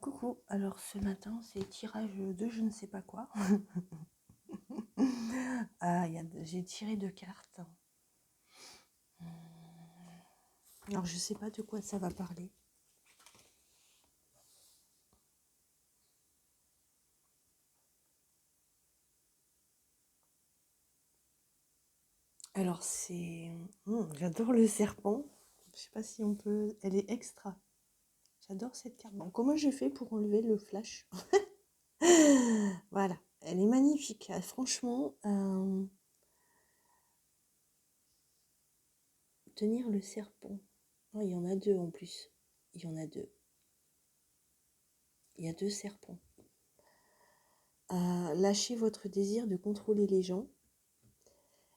Coucou, alors ce matin c'est tirage de je ne sais pas quoi. J'ai tiré 2 cartes. Alors je sais pas de quoi ça va parler. Alors c'est... j'adore le serpent. Je sais pas si on peut... Elle est extra. J'adore cette carte. Bon, comment j'ai fait pour enlever le flash? Voilà, elle est magnifique. Franchement, tenir le serpent. Oh, il y en a 2 en plus. Il y en a 2. Il y a 2 serpents. Lâchez votre désir de contrôler les gens.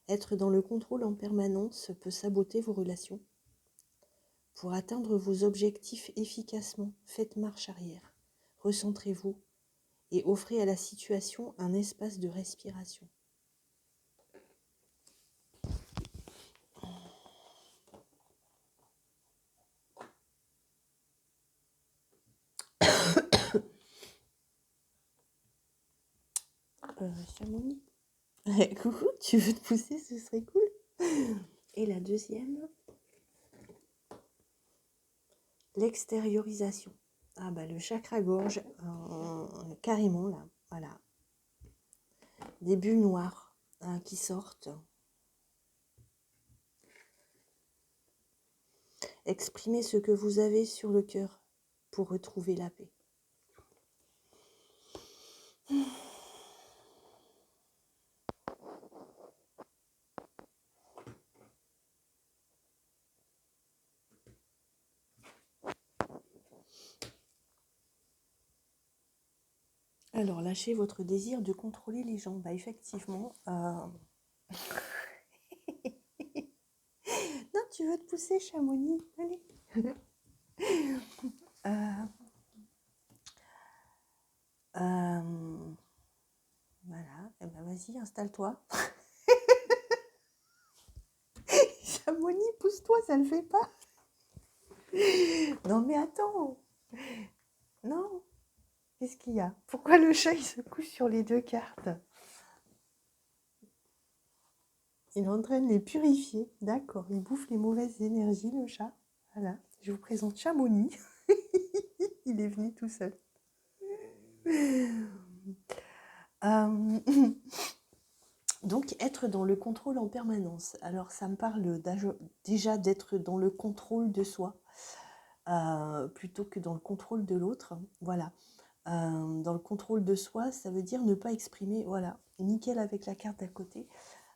Être dans le contrôle en permanence peut saboter vos relations. Pour atteindre vos objectifs efficacement, faites marche arrière. Recentrez-vous et offrez à la situation un espace de respiration. Chamonix. Coucou, tu veux te pousser, ce serait cool. Et la deuxième, l'extériorisation. Ah bah le chakra-gorge, carrément là, voilà. Des bulles noires qui sortent. Exprimez ce que vous avez sur le cœur pour retrouver la paix. Alors, lâchez votre désir de contrôler les gens. Bah, effectivement. Non, tu veux te pousser, Chamonix. Allez. Voilà. Eh ben, vas-y, installe-toi. Chamonix, pousse-toi, ça le fait pas. Non, mais attends. Non. Qu'est-ce qu'il y a? Pourquoi le chat, il se couche sur les 2 cartes? Il est en train de les purifier. D'accord. Il bouffe les mauvaises énergies, le chat. Voilà. Je vous présente Chamonix. Il est venu tout seul. Donc, être dans le contrôle en permanence. Alors, ça me parle déjà d'être dans le contrôle de soi, plutôt que dans le contrôle de l'autre. Voilà. Dans le contrôle de soi, ça veut dire ne pas exprimer, voilà, nickel avec la carte d'à côté,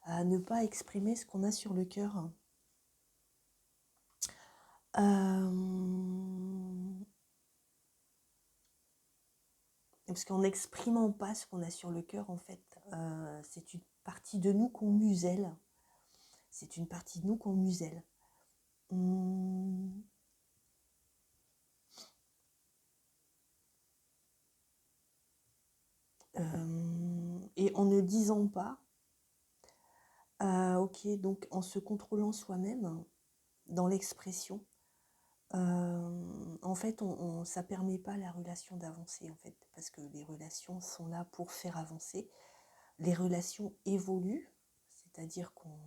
ne pas exprimer ce qu'on a sur le cœur. Parce qu'en n'exprimant pas ce qu'on a sur le cœur, en fait, c'est une partie de nous qu'on muselle. C'est une partie de nous qu'on muselle. Et en ne disant pas, ok, donc en se contrôlant soi-même dans l'expression, en fait, ça ne permet pas à la relation d'avancer, en fait, parce que les relations sont là pour faire avancer. Les relations évoluent, c'est-à-dire qu'au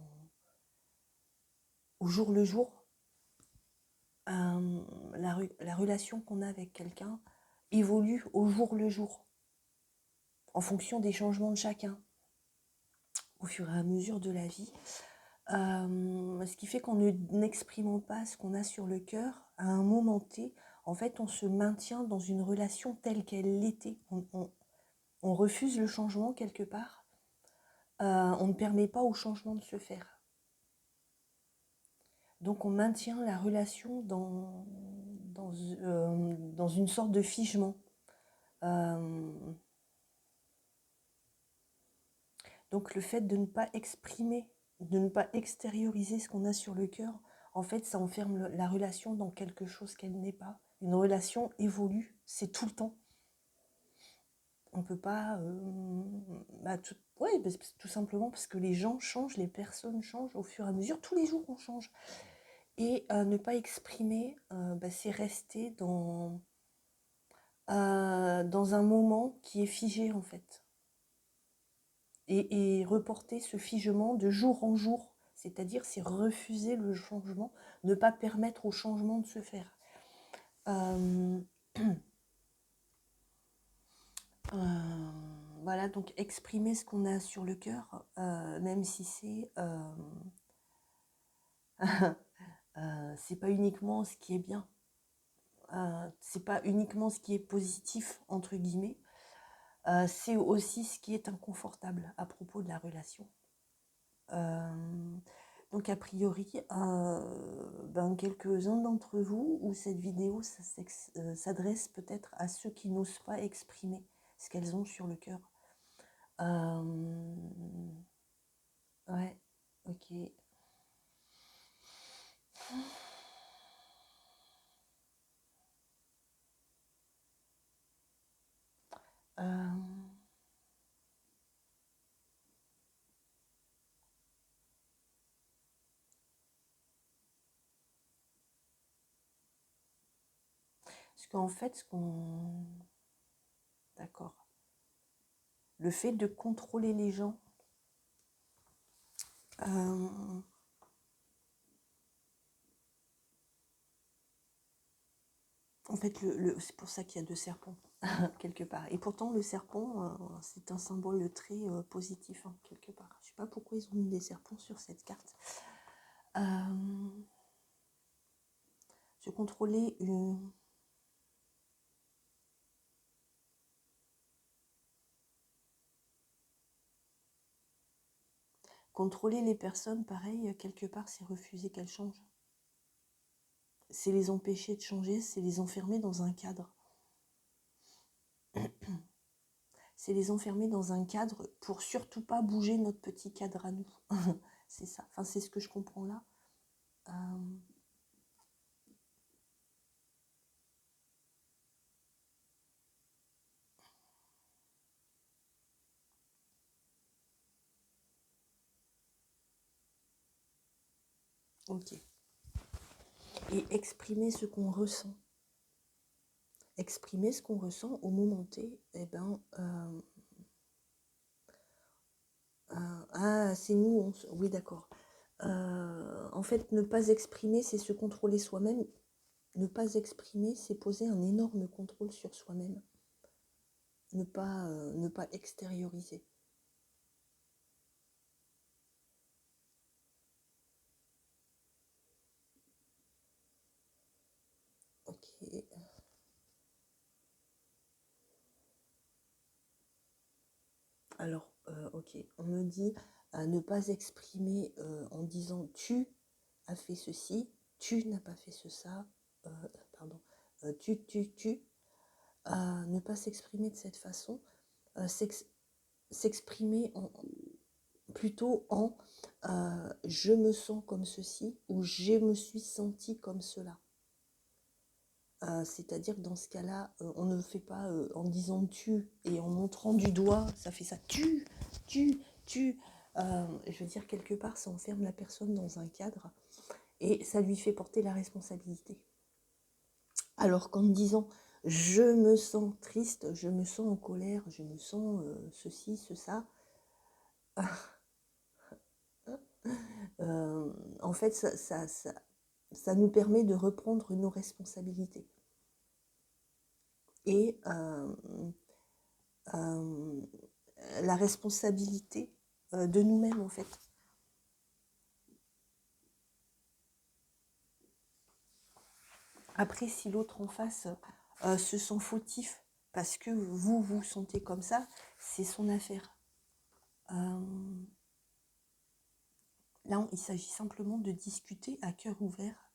jour le jour, la relation qu'on a avec quelqu'un évolue au jour le jour, en fonction des changements de chacun, au fur et à mesure de la vie. Ce qui fait qu'en n'exprimant pas ce qu'on a sur le cœur, à un moment T, en fait, on se maintient dans une relation telle qu'elle l'était. On refuse le changement quelque part. On ne permet pas au changement de se faire. Donc, on maintient la relation dans une sorte de figement. Donc, le fait de ne pas exprimer, de ne pas extérioriser ce qu'on a sur le cœur, en fait, ça enferme la relation dans quelque chose qu'elle n'est pas. Une relation évolue, c'est tout le temps. On ne peut pas... tout simplement parce que les gens changent, les personnes changent au fur et à mesure. Tous les jours, on change. Et ne pas exprimer, c'est rester dans dans un moment qui est figé en fait. Et reporter ce figement de jour en jour, c'est-à-dire c'est refuser le changement, ne pas permettre au changement de se faire. Voilà, donc exprimer ce qu'on a sur le cœur, même si c'est pas uniquement ce qui est bien, c'est pas uniquement ce qui est positif entre guillemets, c'est aussi ce qui est inconfortable à propos de la relation. Donc a priori, quelques-uns d'entre vous où cette vidéo s'adresse peut-être à ceux qui n'osent pas exprimer ce qu'elles ont sur le cœur. Ouais, ok. Parce qu'en fait, D'accord. Le fait de contrôler les gens, en fait, c'est pour ça qu'il y a 2 serpents, quelque part. Et pourtant, le serpent, c'est un symbole très positif, hein, quelque part. Je ne sais pas pourquoi ils ont mis des serpents sur cette carte. Se contrôler Contrôler les personnes, pareil, quelque part, c'est refuser qu'elles changent. C'est les empêcher de changer, c'est les enfermer dans un cadre. C'est les enfermer dans un cadre pour surtout pas bouger notre petit cadre à nous. C'est ça. Enfin, c'est ce que je comprends là. Ok. Et exprimer ce qu'on ressent. Exprimer ce qu'on ressent au moment T, eh ben, c'est nous, oui d'accord. En fait, ne pas exprimer, c'est se contrôler soi-même. Ne pas exprimer, c'est poser un énorme contrôle sur soi-même. Ne pas extérioriser. Ok. Alors, ok, on me dit ne pas exprimer en disant tu as fait ceci, tu n'as pas fait pardon, tu. Ne pas s'exprimer de cette façon, s'exprimer plutôt en je me sens comme ceci ou je me suis senti comme cela. C'est-à-dire que dans ce cas-là, on ne fait pas en disant tu et en montrant du doigt, ça fait ça, tu. Je veux dire, quelque part, ça enferme la personne dans un cadre et ça lui fait porter la responsabilité. Alors qu'en disant je me sens triste, je me sens en colère, je me sens ceci, ça, en fait, ça nous permet de reprendre nos responsabilités. Et la responsabilité de nous-mêmes, en fait. Après, si l'autre en face se sent fautif parce que vous vous sentez comme ça, c'est son affaire. Là, il s'agit simplement de discuter à cœur ouvert.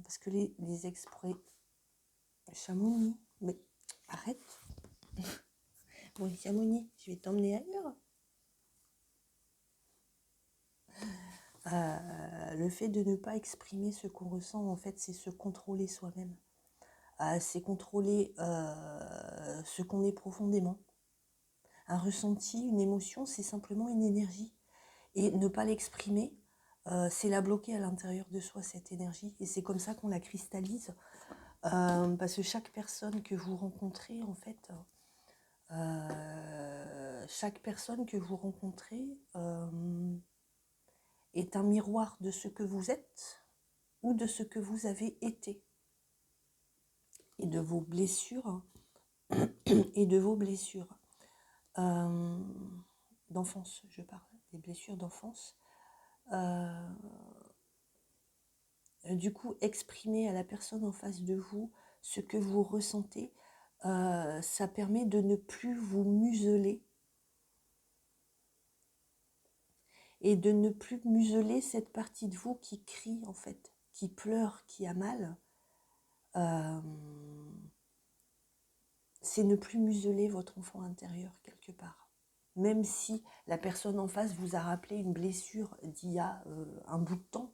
Parce que les exprès... Chamonix, mais arrête. Bon, Chamonix, je vais t'emmener ailleurs. Le fait de ne pas exprimer ce qu'on ressent, en fait, c'est se contrôler soi-même. c'est contrôler ce qu'on est profondément. Un ressenti, une émotion, c'est simplement une énergie. Et ne pas l'exprimer, c'est la bloquer à l'intérieur de soi, cette énergie. Et c'est comme ça qu'on la cristallise. Parce que chaque personne que vous rencontrez, en fait, chaque personne que vous rencontrez est un miroir de ce que vous êtes ou de ce que vous avez été. Et de vos blessures, et de vos blessures d'enfance, je parle, des blessures d'enfance. Du coup, exprimer à la personne en face de vous ce que vous ressentez, ça permet de ne plus vous museler et de ne plus museler cette partie de vous qui crie en fait, qui pleure, qui a mal. C'est ne plus museler votre enfant intérieur quelque part. Même si la personne en face vous a rappelé une blessure d'il y a un bout de temps,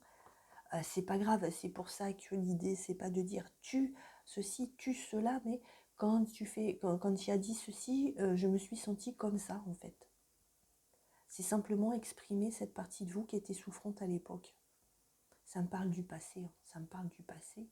c'est pas grave. C'est pour ça que l'idée, c'est pas de dire tu ceci, tu cela, mais quand tu as dit ceci, je me suis sentie comme ça en fait. C'est simplement exprimer cette partie de vous qui était souffrante à l'époque. Ça me parle du passé, hein. Ça me parle du passé.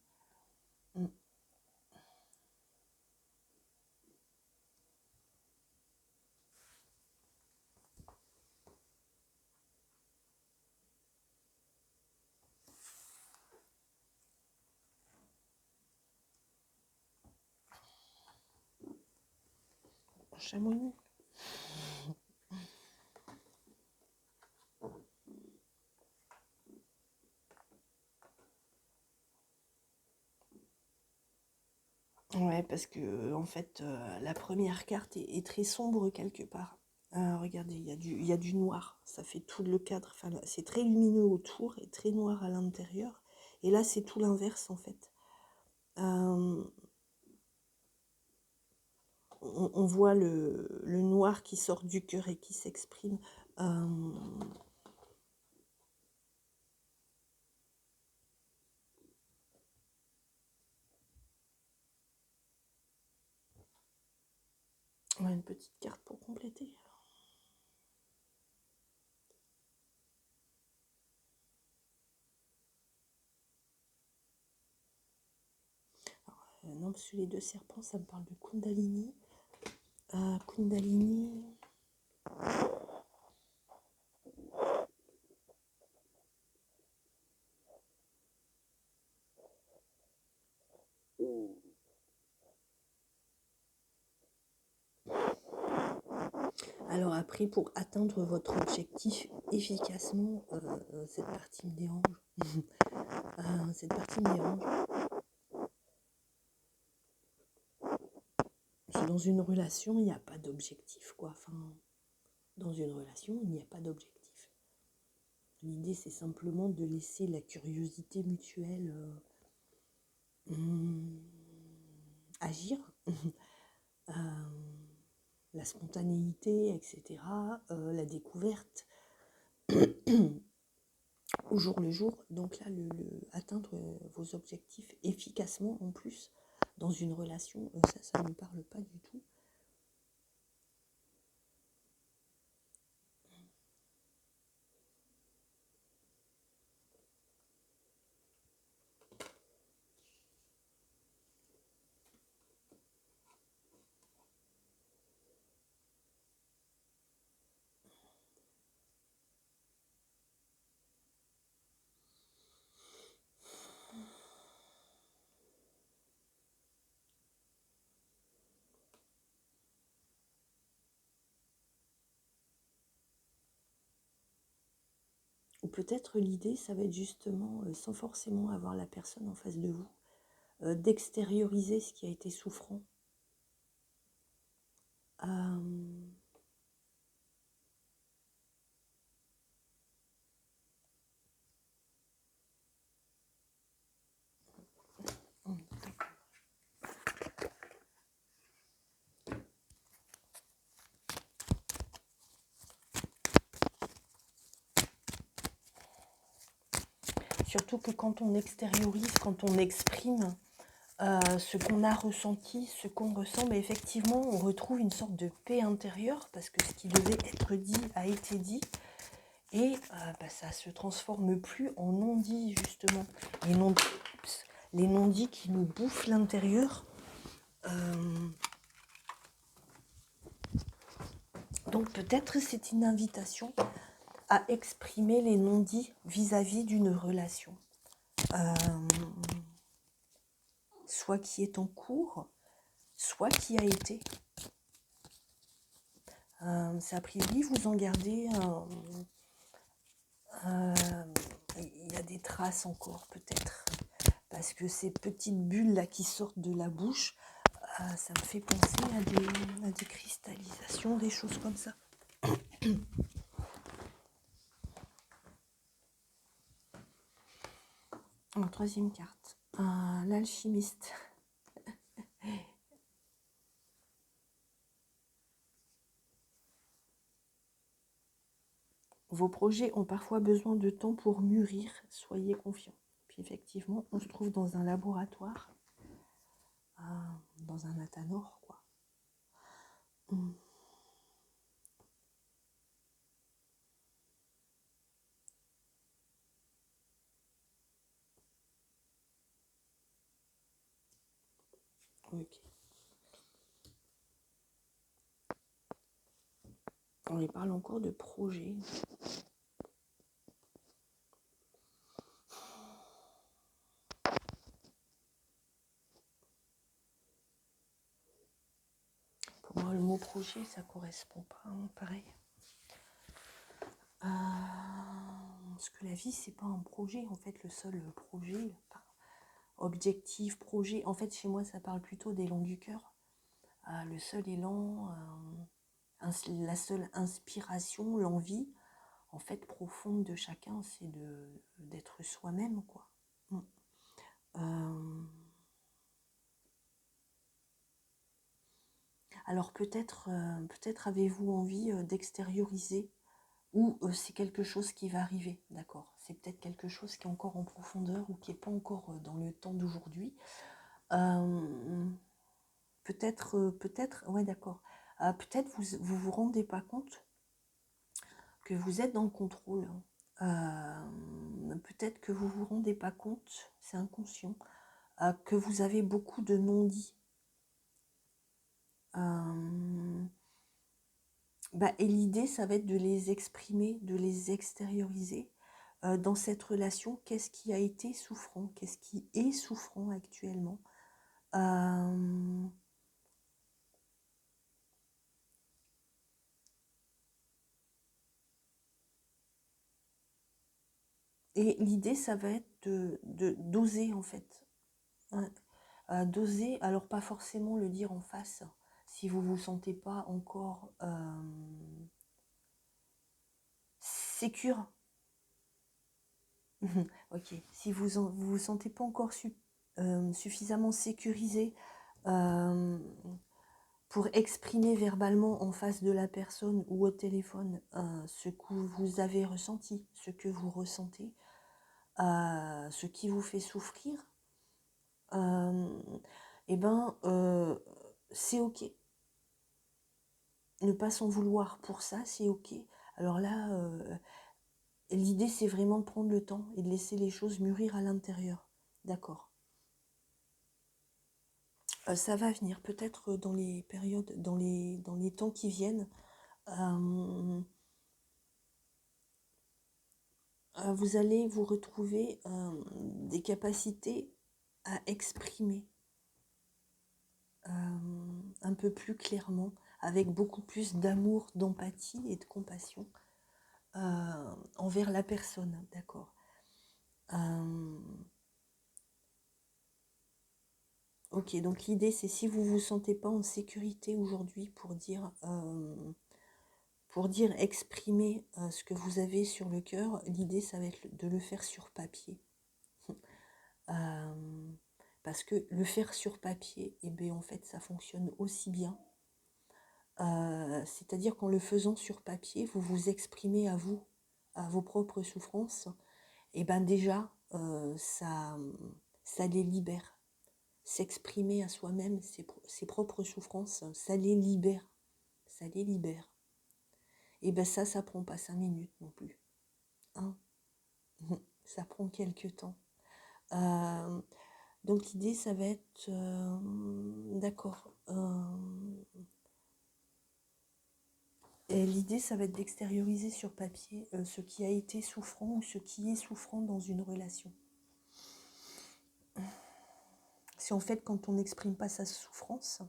Chamonix. Ouais, parce que en fait, la première carte est très sombre quelque part. Regardez, il y a du noir, ça fait tout le cadre. Enfin, c'est très lumineux autour et très noir à l'intérieur. Et là, c'est tout l'inverse en fait. On voit le noir qui sort du cœur et qui s'exprime. Ouais, une petite carte pour compléter. Non, parce que les deux serpents, ça me parle de Kundalini. Kundalini. Alors après, pour atteindre votre objectif efficacement, cette partie me dérange. Cette partie me dérange. Parce que dans une relation, il n'y a pas d'objectif, quoi. Enfin, dans une relation, il n'y a pas d'objectif. L'idée, c'est simplement de laisser la curiosité mutuelle agir, la spontanéité, etc., la découverte au jour le jour. Donc là, atteindre vos objectifs efficacement en plus dans une relation, ça ne me parle pas du tout. Ou peut-être l'idée, ça va être justement, sans forcément avoir la personne en face de vous, d'extérioriser ce qui a été souffrant. Surtout que quand on extériorise, quand on exprime, ce qu'on a ressenti, ce qu'on ressent, mais effectivement, on retrouve une sorte de paix intérieure parce que ce qui devait être dit a été dit et ça se transforme plus en non-dit, justement. Les non-dits qui nous bouffent l'intérieur. Donc peut-être c'est une invitation à exprimer les non-dits vis-à-vis d'une relation. Soit qui est en cours, soit qui a été. C'est a priori, vous en gardez, il y a des traces encore peut-être, parce que ces petites bulles là qui sortent de la bouche, ça me fait penser à des cristallisations, des choses comme ça. En troisième carte, l'alchimiste. Vos projets ont parfois besoin de temps pour mûrir, soyez confiants. Puis effectivement, on se trouve dans un laboratoire, dans un athanor, quoi. Ok. On les parle encore de projets. Pour moi, le mot projet, ça correspond pas, hein, pareil. Parce que la vie, c'est pas un projet. En fait, le seul projet, objectif, projet. En fait, chez moi, ça parle plutôt d'élan du cœur. Le seul élan, la seule inspiration, l'envie, en fait, profonde de chacun, c'est d'être soi-même, quoi. Alors peut-être avez-vous envie d'extérioriser ou c'est quelque chose qui va arriver, d'accord. C'est peut-être quelque chose qui est encore en profondeur ou qui n'est pas encore dans le temps d'aujourd'hui. Peut-être, ouais, d'accord. Peut-être vous rendez pas compte que vous êtes dans le contrôle. Peut-être que vous vous rendez pas compte, c'est inconscient, que vous avez beaucoup de non-dits. Et l'idée, ça va être de les exprimer, de les extérioriser. Dans cette relation, qu'est-ce qui a été souffrant, qu'est-ce qui est souffrant actuellement. Et l'idée, ça va être d'oser, en fait. D'oser, alors pas forcément le dire en face, si vous ne vous sentez pas encore sécure. Ok, si vous ne vous sentez pas encore suffisamment sécurisé pour exprimer verbalement en face de la personne ou au téléphone ce que vous avez ressenti, ce que vous ressentez, ce qui vous fait souffrir, c'est ok. Ne pas s'en vouloir pour ça, c'est ok. Alors là, l'idée c'est vraiment de prendre le temps et de laisser les choses mûrir à l'intérieur. D'accord. Ça va venir peut-être dans les périodes, dans les temps qui viennent. Vous allez vous retrouver des capacités à exprimer un peu plus clairement, avec beaucoup plus d'amour, d'empathie et de compassion envers la personne, d'accord. Ok, donc l'idée c'est si vous ne vous sentez pas en sécurité aujourd'hui pour dire exprimer ce que vous avez sur le cœur, l'idée ça va être de le faire sur papier. Parce que le faire sur papier, en fait ça fonctionne aussi bien. C'est-à-dire qu'en le faisant sur papier, vous vous exprimez à vous, à vos propres souffrances, et déjà ça les libère. s'exprimer à soi-même ses propres souffrances, ça les libère. Ça les libère. Et ben ça prend pas 5 minutes non plus. Hein. Ça prend quelques temps. Donc l'idée, ça va être... d'accord. Et l'idée, ça va être d'extérioriser sur papier ce qui a été souffrant ou ce qui est souffrant dans une relation. Si en fait, quand on n'exprime pas sa souffrance,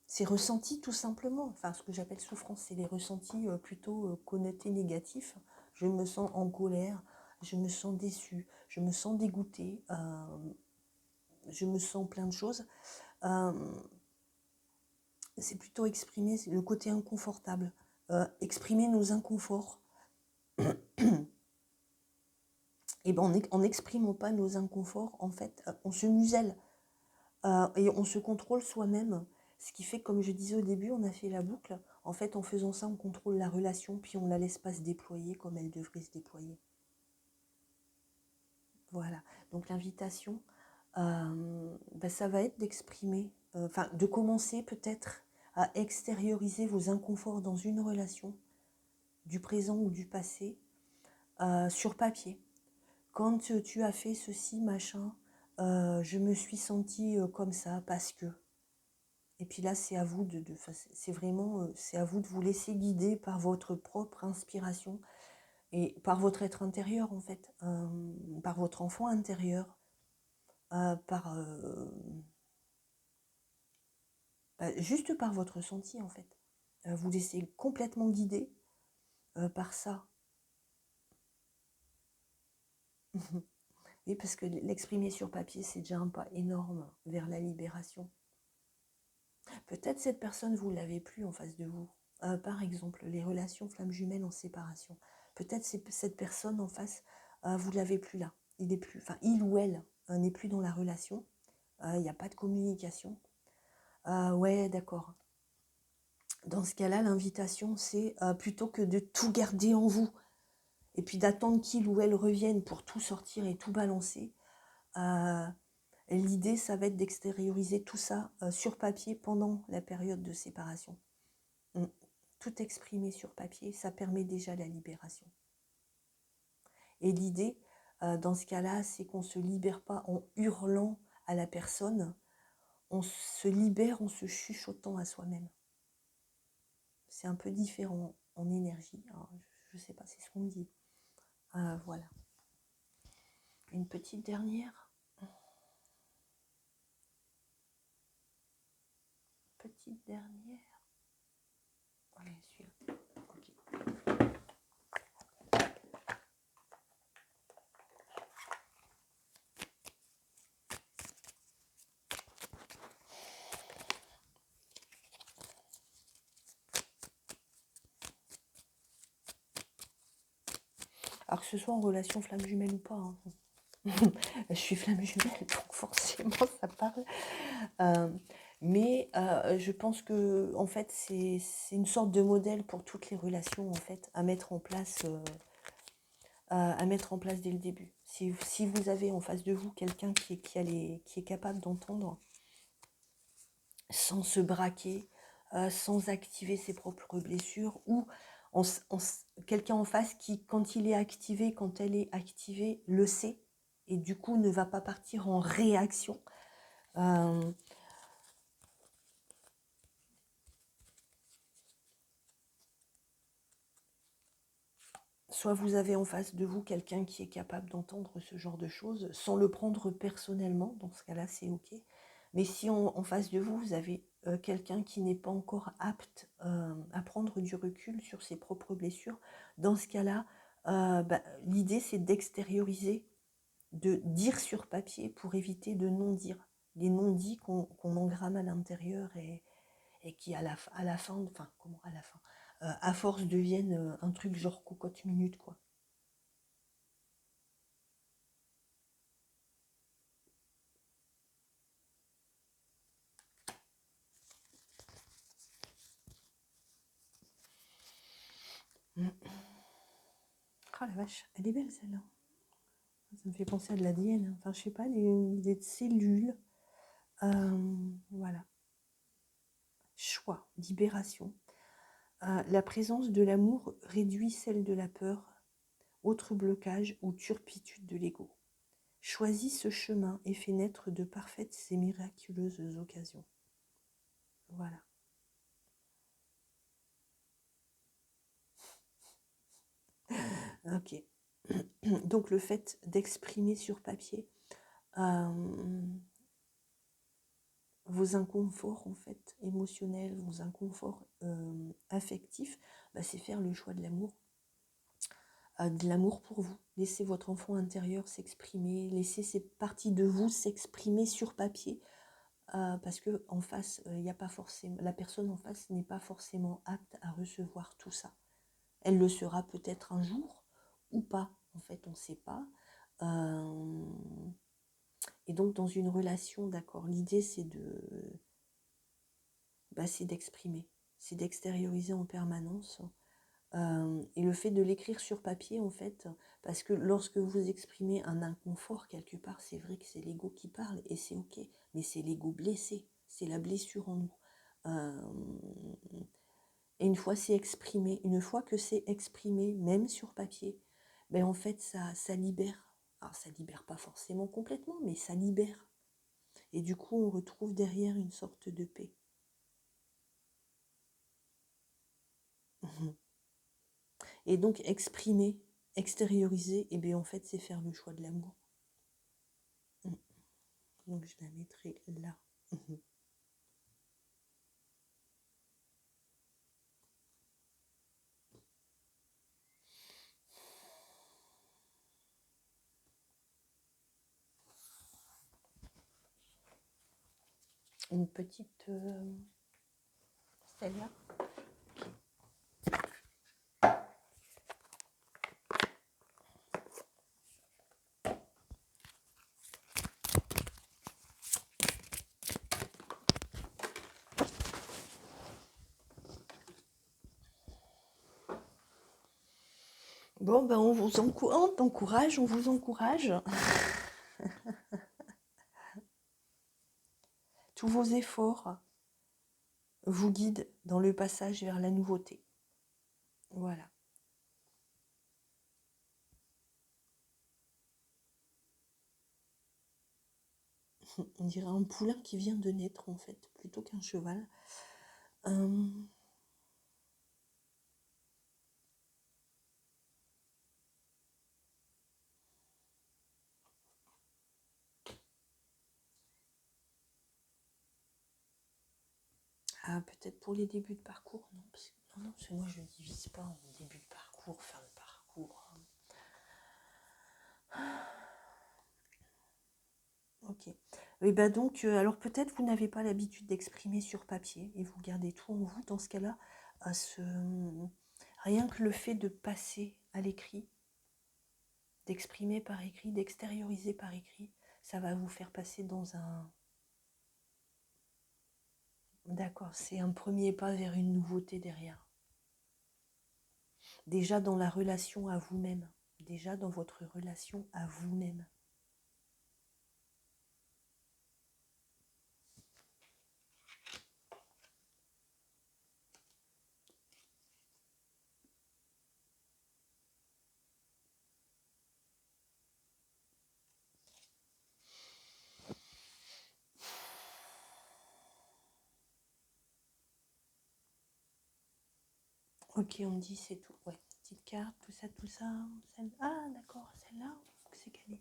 c'est ressenti tout simplement. Enfin, ce que j'appelle souffrance, c'est les ressentis plutôt connotés négatifs. Je me sens en colère, je me sens déçue, je me sens dégoûtée, je me sens plein de choses. C'est plutôt exprimer le côté inconfortable, exprimer nos inconforts. Et ben en n'exprimant pas nos inconforts, en fait, on se muselle et on se contrôle soi-même. Ce qui fait, comme je disais au début, on a fait la boucle. En fait, en faisant ça, on contrôle la relation, puis on la laisse pas se déployer comme elle devrait se déployer. Voilà. Donc l'invitation, ça va être d'exprimer, de commencer peut-être à extérioriser vos inconforts dans une relation, du présent ou du passé, sur papier. Quand tu as fait ceci, machin, je me suis sentie comme ça parce que... Et puis là, c'est à vous c'est vraiment, c'est à vous de vous laisser guider par votre propre inspiration et par votre être intérieur, en fait, par votre enfant intérieur, juste par votre ressenti, en fait. Vous laissez complètement guider par ça. Oui, parce que l'exprimer sur papier, c'est déjà un pas énorme vers la libération. Peut-être cette personne, vous ne l'avez plus en face de vous. Par exemple, les relations flammes jumelles en séparation. Peut-être cette personne en face, vous ne l'avez plus là. Il ou elle n'est plus dans la relation. Il n'y a pas de communication. Ouais, d'accord. Dans ce cas-là, l'invitation, c'est plutôt que de tout garder en vous et puis d'attendre qu'il ou elle revienne pour tout sortir et tout balancer. L'idée, ça va être d'extérioriser tout ça sur papier pendant la période de séparation. Tout exprimer sur papier, ça permet déjà la libération. Et l'idée, dans ce cas-là, c'est qu'on ne se libère pas en hurlant à la personne, on se libère en se chuchotant à soi-même. C'est un peu différent en énergie. Alors, je ne sais pas, c'est ce qu'on me dit. Voilà. Une petite dernière. Petite dernière. Allez, celui-là. Ok. Alors que ce soit en relation flamme jumelle ou pas. Hein. Je suis flamme jumelle, donc forcément ça parle. Mais je pense que en fait c'est une sorte de modèle pour toutes les relations en fait à mettre en place dès le début. Si vous avez en face de vous quelqu'un qui est capable d'entendre sans se braquer, sans activer ses propres blessures, ou quelqu'un en face qui, quand il est activé, quand elle est activée, le sait, et du coup ne va pas partir en réaction. Soit vous avez en face de vous quelqu'un qui est capable d'entendre ce genre de choses, sans le prendre personnellement, dans ce cas-là c'est ok. Mais si en face de vous, vous avez quelqu'un qui n'est pas encore apte à prendre du recul sur ses propres blessures, dans ce cas-là, l'idée c'est d'extérioriser, de dire sur papier pour éviter de non-dire. Les non-dits qu'on engramme à l'intérieur et qui à la fin, enfin comment à la fin, à force deviennent un truc genre cocotte minute quoi. Oh la vache, elle est belle celle-là. Ça me fait penser à de l'ADN. Enfin, je sais pas, des cellules. Voilà. Choix, libération. La présence de l'amour réduit celle de la peur, autre blocage ou turpitude de l'ego. Choisis ce chemin et fais naître de parfaites et miraculeuses occasions. Voilà. Ok. Donc le fait d'exprimer sur papier vos inconforts en fait émotionnels, vos inconforts affectifs, c'est faire le choix de l'amour pour vous. Laissez votre enfant intérieur s'exprimer, laissez ces parties de vous s'exprimer sur papier, parce que en face, il n'y a pas forcément, la personne en face n'est pas forcément apte à recevoir tout ça. Elle le sera peut-être un jour ou pas. En fait, on ne sait pas. Et donc, dans une relation, d'accord, l'idée, c'est d'exprimer, c'est d'extérioriser en permanence. Et le fait de l'écrire sur papier, en fait, parce que lorsque vous exprimez un inconfort quelque part, c'est vrai que c'est l'ego qui parle, et c'est ok, mais c'est l'ego blessé, c'est la blessure en nous. Et une fois que c'est exprimé, même sur papier, en fait, ça libère. Alors, ça libère pas forcément complètement, mais ça libère. Et du coup, on retrouve derrière une sorte de paix. Et donc, exprimer, extérioriser, et bien en fait, c'est faire le choix de l'amour. Donc, je la mettrai là. Une petite... celle-là. Bon, on vous encourage, on vous encourage. Tous vos efforts vous guident dans le passage vers la nouveauté. Voilà. On dirait un poulain qui vient de naître, en fait, plutôt qu'un cheval. Peut-être pour les débuts de parcours, non, parce que moi je ne divise pas en début de parcours, fin de parcours. Ok. Et donc, alors peut-être vous n'avez pas l'habitude d'exprimer sur papier et vous gardez tout en vous. Dans ce cas-là, rien que le fait de passer à l'écrit, d'exprimer par écrit, d'extérioriser par écrit, ça va vous faire passer dans un... D'accord, c'est un premier pas vers une nouveauté derrière. Déjà dans la relation à vous-même, déjà dans votre relation à vous-même. Ok, on me dit c'est tout. Ouais, petite carte, tout ça, tout ça. Ah, d'accord, celle-là, c'est calé.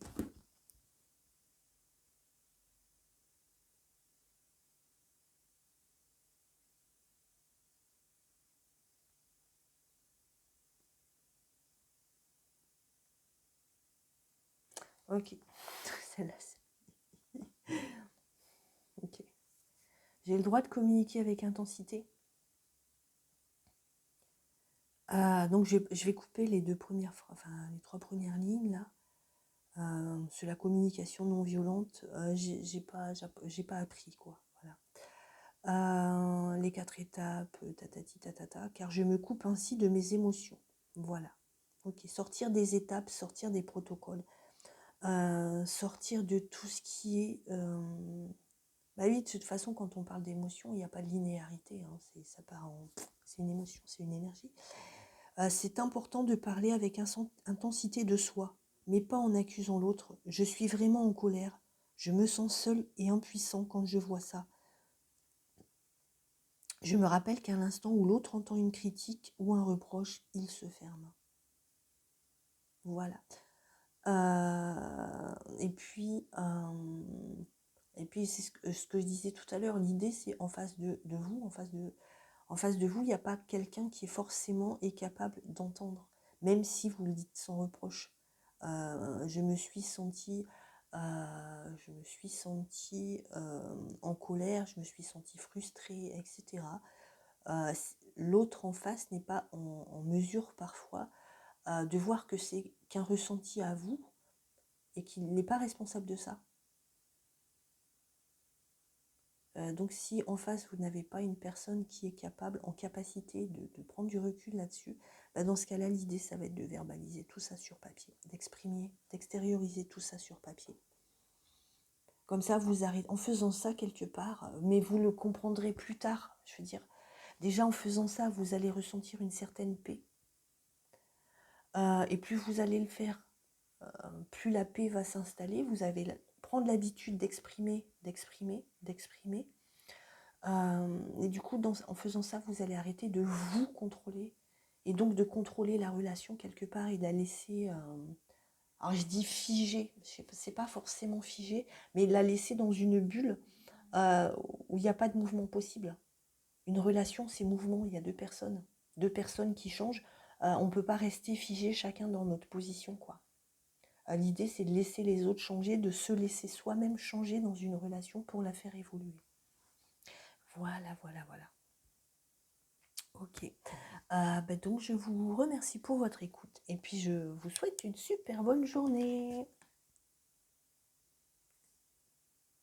Ok, celle-là, ok. J'ai le droit de communiquer avec intensité. Donc je vais couper les les 3 premières lignes là. Sur la communication non violente, j'ai pas appris quoi. Voilà. Les 4 étapes, tatati tatata, car je me coupe ainsi de mes émotions. Voilà. Ok. Sortir des étapes, sortir des protocoles. sortir de tout ce qui est... Bah oui, de toute façon, quand on parle d'émotion, il n'y a pas de linéarité, hein, ça part c'est une émotion, c'est une énergie. C'est important de parler avec intensité de soi, mais pas en accusant l'autre. Je suis vraiment en colère. Je me sens seul et impuissant quand je vois ça. Je me rappelle qu'à l'instant où l'autre entend une critique ou un reproche, il se ferme. Voilà. Et puis c'est ce que je disais tout à l'heure, l'idée c'est en face de vous, en face de vous, il n'y a pas quelqu'un qui est forcément capable d'entendre, même si vous le dites sans reproche. Je me suis sentie en colère, je me suis sentie frustrée, etc. L'autre en face n'est pas en mesure parfois de voir que c'est qu'un ressenti à vous et qu'il n'est pas responsable de ça. Donc si en face vous n'avez pas une personne qui est en capacité de prendre du recul là-dessus, bah dans ce cas-là, l'idée ça va être de verbaliser tout ça sur papier, d'exprimer, d'extérioriser tout ça sur papier. Comme ça, vous arrêtez, en faisant ça quelque part, mais vous le comprendrez plus tard, je veux dire. Déjà en faisant ça, vous allez ressentir une certaine paix. Et plus vous allez le faire, plus la paix va s'installer. Vous allez prendre l'habitude d'exprimer. Et du coup, en faisant ça, vous allez arrêter de vous contrôler et donc de contrôler la relation quelque part et de la laisser, alors je dis figée, c'est pas forcément figé, mais la laisser dans une bulle où il n'y a pas de mouvement possible. Une relation, c'est mouvement, il y a deux personnes qui changent. On ne peut pas rester figé chacun dans notre position, quoi. L'idée, c'est de laisser les autres changer, de se laisser soi-même changer dans une relation pour la faire évoluer. Voilà. Ok. Donc, je vous remercie pour votre écoute et puis je vous souhaite une super bonne journée.